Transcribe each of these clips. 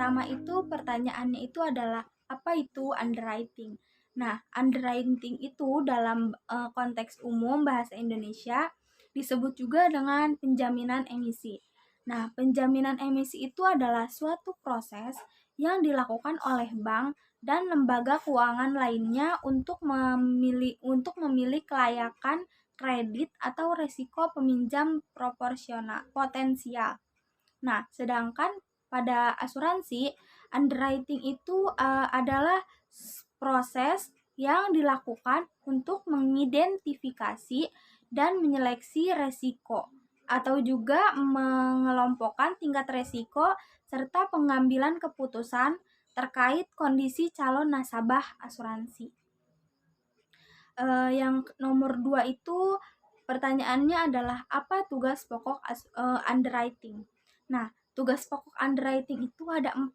pertama itu pertanyaannya itu adalah apa itu underwriting? Nah, underwriting itu dalam konteks umum bahasa Indonesia disebut juga dengan penjaminan emisi. Nah, penjaminan emisi itu adalah suatu proses yang dilakukan oleh bank dan lembaga keuangan lainnya untuk memilih kelayakan kredit atau resiko peminjam proporsional potensial. Nah, sedangkan pada asuransi, underwriting itu adalah proses yang dilakukan untuk mengidentifikasi dan menyeleksi resiko atau juga mengelompokkan tingkat resiko serta pengambilan keputusan terkait kondisi calon nasabah asuransi. Yang nomor 2 itu pertanyaannya adalah apa tugas pokok underwriting? Nah, tugas pokok underwriting itu ada 4.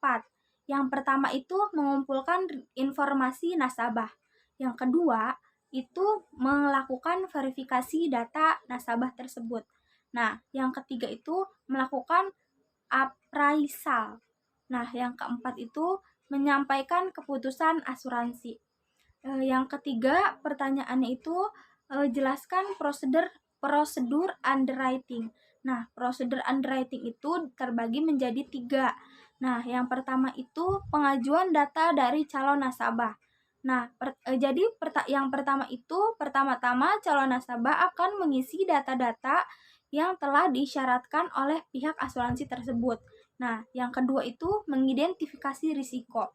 Yang pertama itu mengumpulkan informasi nasabah. Yang kedua itu melakukan verifikasi data nasabah tersebut. Nah, yang ketiga itu melakukan appraisal. Nah, yang keempat itu menyampaikan keputusan asuransi. Yang ketiga pertanyaannya itu jelaskan prosedur underwriting. Nah, prosedur underwriting itu terbagi menjadi 3. Nah, yang pertama itu pengajuan data dari calon nasabah. Nah, yang pertama itu pertama-tama calon nasabah akan mengisi data-data yang telah disyaratkan oleh pihak asuransi tersebut. Nah, yang kedua itu mengidentifikasi risiko.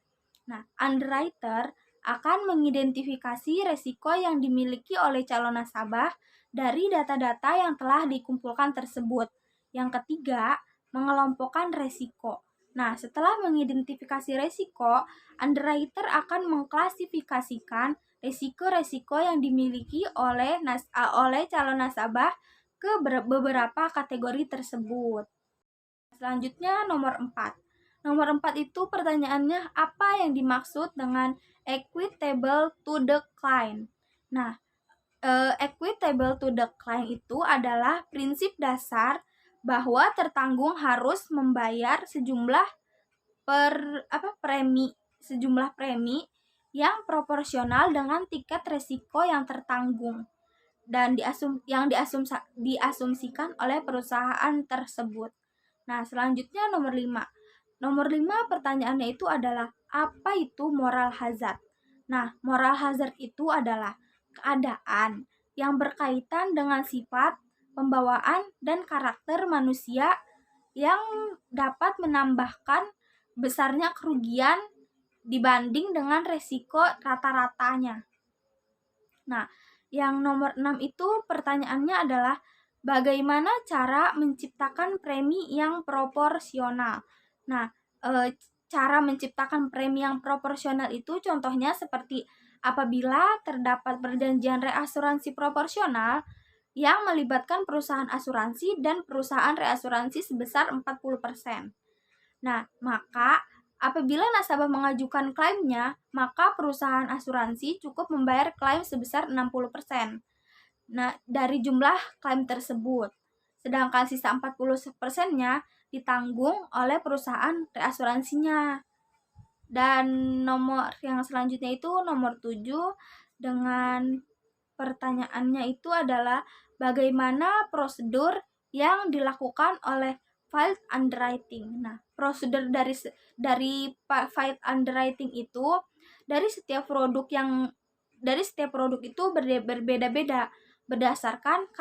Nah, underwriter akan mengidentifikasi resiko yang dimiliki oleh calon nasabah dari data-data yang telah dikumpulkan tersebut. Yang ketiga, mengelompokkan resiko. Nah, setelah mengidentifikasi resiko, underwriter akan mengklasifikasikan resiko-resiko yang dimiliki oleh calon nasabah ke beberapa kategori tersebut. Selanjutnya nomor 4. Nomor 4 itu pertanyaannya apa yang dimaksud dengan equitable to the client. Nah, equitable to the client itu adalah prinsip dasar bahwa tertanggung harus membayar sejumlah premi yang proporsional dengan tingkat resiko yang tertanggung dan diasumsikan oleh perusahaan tersebut. Nah, selanjutnya nomor 5. Nomor 5 pertanyaannya itu adalah apa itu moral hazard? Nah, moral hazard itu adalah keadaan yang berkaitan dengan sifat, pembawaan, dan karakter manusia yang dapat menambahkan besarnya kerugian dibanding dengan resiko rata-ratanya. Nah, yang nomor 6 itu pertanyaannya adalah bagaimana cara menciptakan premi yang proporsional? Nah, cara menciptakan premi yang proporsional itu contohnya seperti apabila terdapat perjanjian reasuransi proporsional yang melibatkan perusahaan asuransi dan perusahaan reasuransi sebesar 40%. Nah, maka apabila nasabah mengajukan klaimnya, maka perusahaan asuransi cukup membayar klaim sebesar 60%. Nah, dari jumlah klaim tersebut. Sedangkan sisa 40%-nya ditanggung oleh perusahaan reasuransinya. Dan nomor yang selanjutnya itu nomor 7 dengan pertanyaannya itu adalah bagaimana prosedur yang dilakukan oleh field underwriting. Nah, prosedur dari field underwriting itu dari setiap produk itu berbeda-beda berdasarkan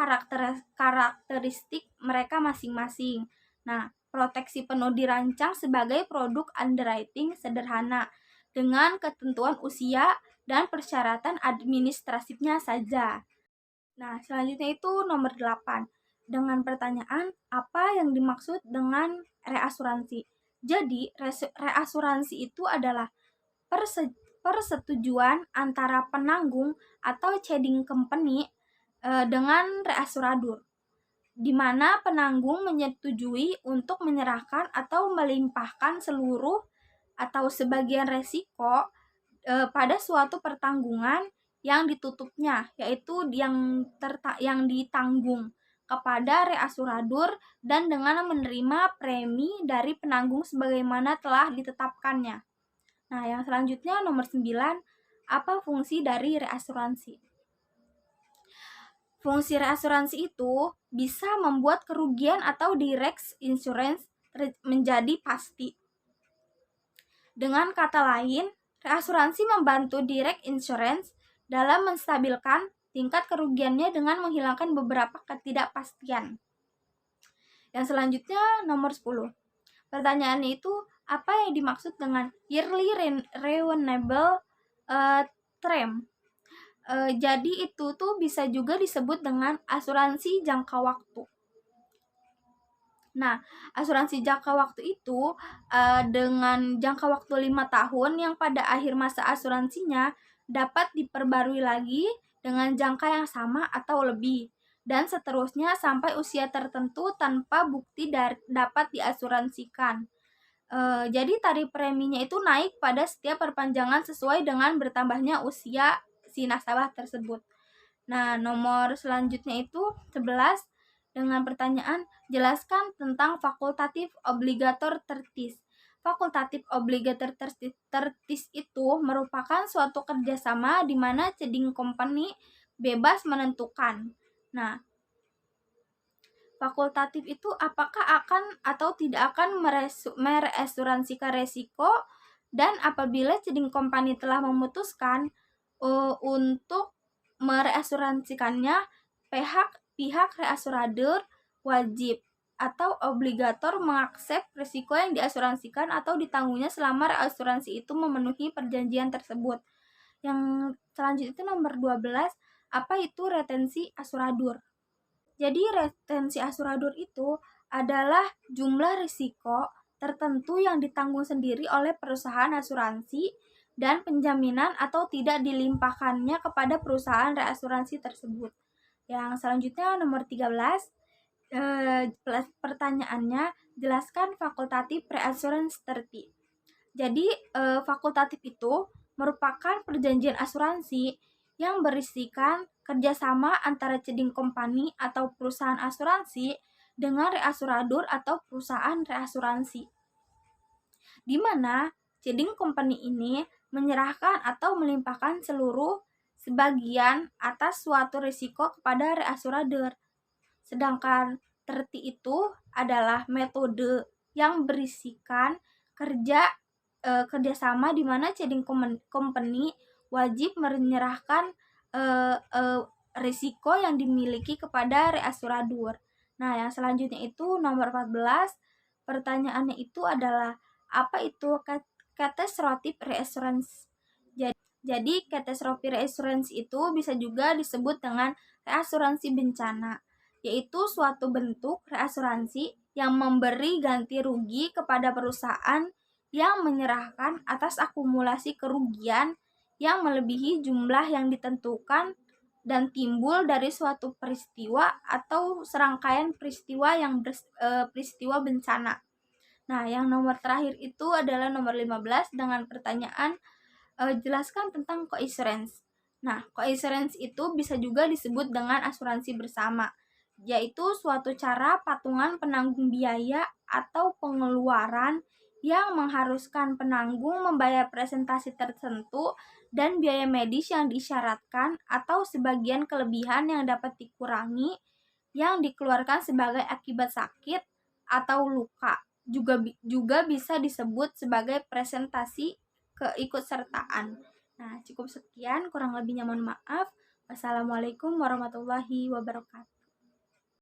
karakteristik mereka masing-masing. Nah, proteksi penuh dirancang sebagai produk underwriting sederhana dengan ketentuan usia dan persyaratan administratifnya saja. Nah, selanjutnya itu nomor 8. Dengan pertanyaan apa yang dimaksud dengan reasuransi. Jadi, reasuransi itu adalah persetujuan antara penanggung atau ceding company dengan reasuradur, di mana penanggung menyetujui untuk menyerahkan atau melimpahkan seluruh atau sebagian resiko pada suatu pertanggungan yang ditutupnya, yaitu yang ditanggung kepada reasuradur dan dengan menerima premi dari penanggung sebagaimana telah ditetapkannya. Nah, yang selanjutnya nomor 9, apa fungsi dari reasuransi? Fungsi reasuransi itu bisa membuat kerugian atau direct insurance menjadi pasti. Dengan kata lain, reasuransi membantu direct insurance dalam menstabilkan tingkat kerugiannya dengan menghilangkan beberapa ketidakpastian. Yang selanjutnya nomor 10. Pertanyaannya itu, apa yang dimaksud dengan yearly renewable term? Jadi itu tuh bisa juga disebut dengan asuransi jangka waktu. Nah, asuransi jangka waktu itu dengan jangka waktu 5 tahun yang pada akhir masa asuransinya dapat diperbarui lagi dengan jangka yang sama atau lebih, dan seterusnya sampai usia tertentu tanpa bukti dapat diasuransikan. Jadi tarif preminya itu naik pada setiap perpanjangan sesuai dengan bertambahnya usia si nasabah tersebut. Nah, nomor selanjutnya itu 11 dengan pertanyaan, jelaskan tentang fakultatif obligator tertis. Fakultatif obligator tertis itu merupakan suatu kerjasama di mana ceding company bebas menentukan. Nah, fakultatif itu apakah akan atau tidak akan mereasuransikan resiko, dan apabila ceding company telah memutuskan untuk mereasuransikannya, pihak reasuradur wajib atau obligator mengaksep risiko yang diasuransikan atau ditanggungnya selama reasuransi itu memenuhi perjanjian tersebut. Yang selanjutnya itu nomor 12, apa itu retensi asuradur? Jadi retensi asuradur itu adalah jumlah risiko tertentu yang ditanggung sendiri oleh perusahaan asuransi dan penjaminan atau tidak dilimpahkannya kepada perusahaan reasuransi tersebut. Yang selanjutnya nomor 13, pertanyaannya, jelaskan fakultatif reassurance treaty. Jadi fakultatif itu merupakan perjanjian asuransi yang berisikan kerjasama antara ceding company atau perusahaan asuransi dengan reasuradur atau perusahaan reasuransi, di mana ceding company ini menyerahkan atau melimpahkan sebagian atas suatu risiko kepada reasuradur. Sedangkan treaty itu adalah metode yang berisikan kerjasama di mana ceding company wajib menyerahkan risiko yang dimiliki kepada reasuradur. Nah, yang selanjutnya itu nomor 14. Pertanyaannya itu adalah, apa itu catastrophic reassurance? Jadi catastrophic reassurance itu bisa juga disebut dengan reasuransi bencana, yaitu suatu bentuk reasuransi yang memberi ganti rugi kepada perusahaan yang menyerahkan atas akumulasi kerugian yang melebihi jumlah yang ditentukan dan timbul dari suatu peristiwa atau serangkaian peristiwa yang peristiwa bencana. Nah, yang nomor terakhir itu adalah nomor 15 dengan pertanyaan, jelaskan tentang coinsurance. Nah, coinsurance itu bisa juga disebut dengan asuransi bersama, yaitu suatu cara patungan penanggung biaya atau pengeluaran yang mengharuskan penanggung membayar presentasi tertentu dan biaya medis yang disyaratkan atau sebagian kelebihan yang dapat dikurangi yang dikeluarkan sebagai akibat sakit atau luka. Juga bisa disebut sebagai presentasi keikutsertaan. Nah, cukup sekian, kurang lebihnya mohon maaf. Wassalamualaikum warahmatullahi wabarakatuh.